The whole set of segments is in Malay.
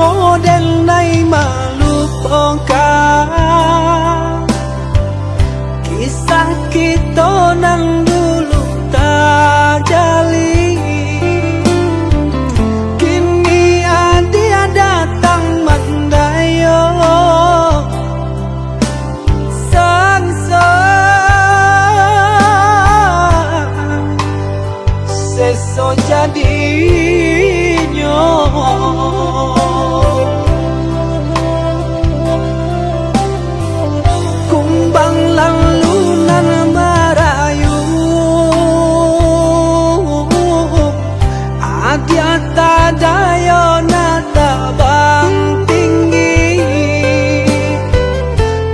model nai melupakan kisah kita nang dulu tak jali. Kini dia datang mendayo seso jadinya. Kumbang lalu nan merayu, adia tadayo nata bang tinggi.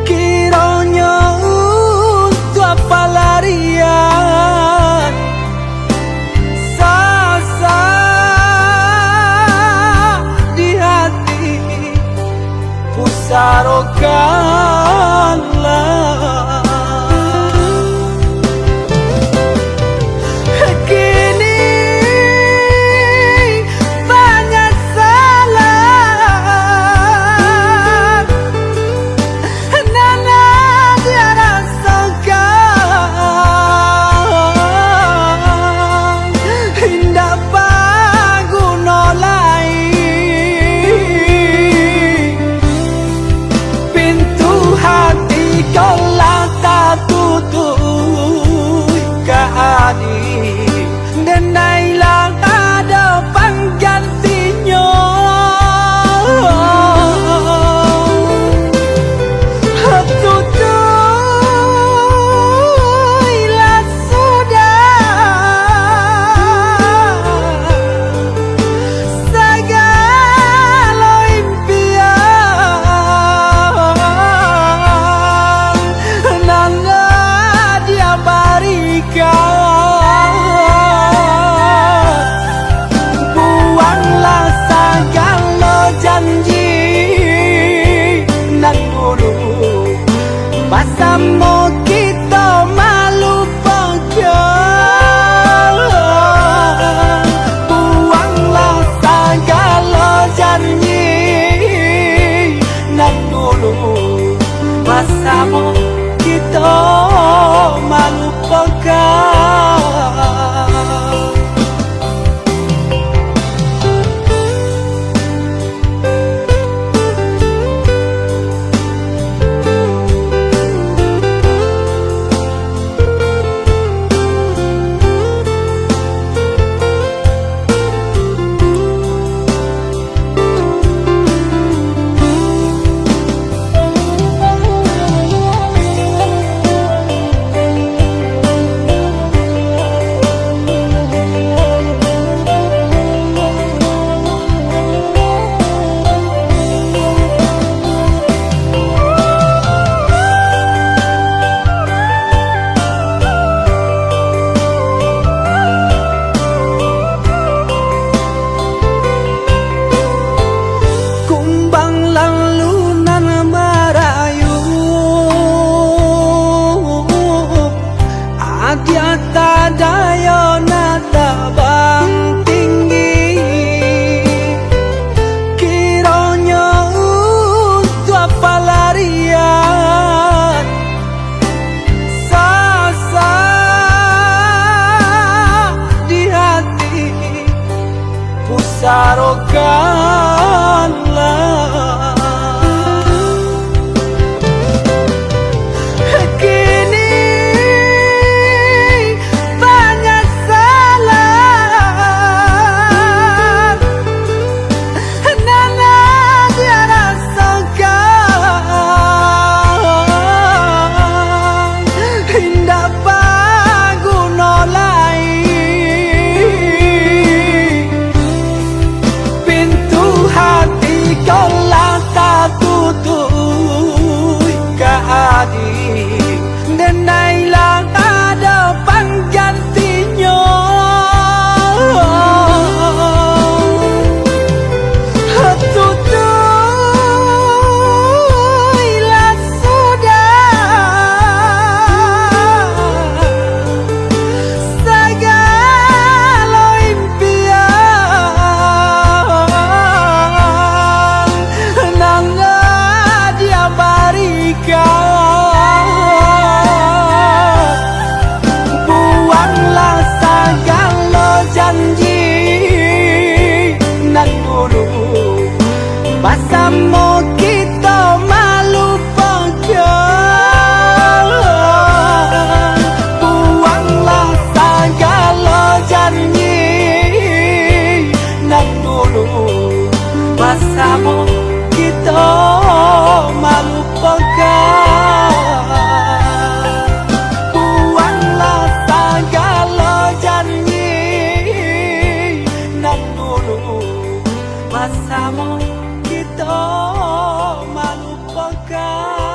Kiranya untuk apa larian sarokanlah. Kini banyak salah nana dia rasakan, indah paguna kalau tak tutup ke adik dan nailah ada penggantinya. Tutuplah sudah segala impian dia berikan. Buanglah segala janji nan dulu bersama kita melupakan. Buanglah segala janji nan dulu bersama kita melupakan. Dia tadayo nata bang tinggi. Kiranya untuk apa larian sasa di hati pusarokanlah. Pintu hati kau bersama kita melupakan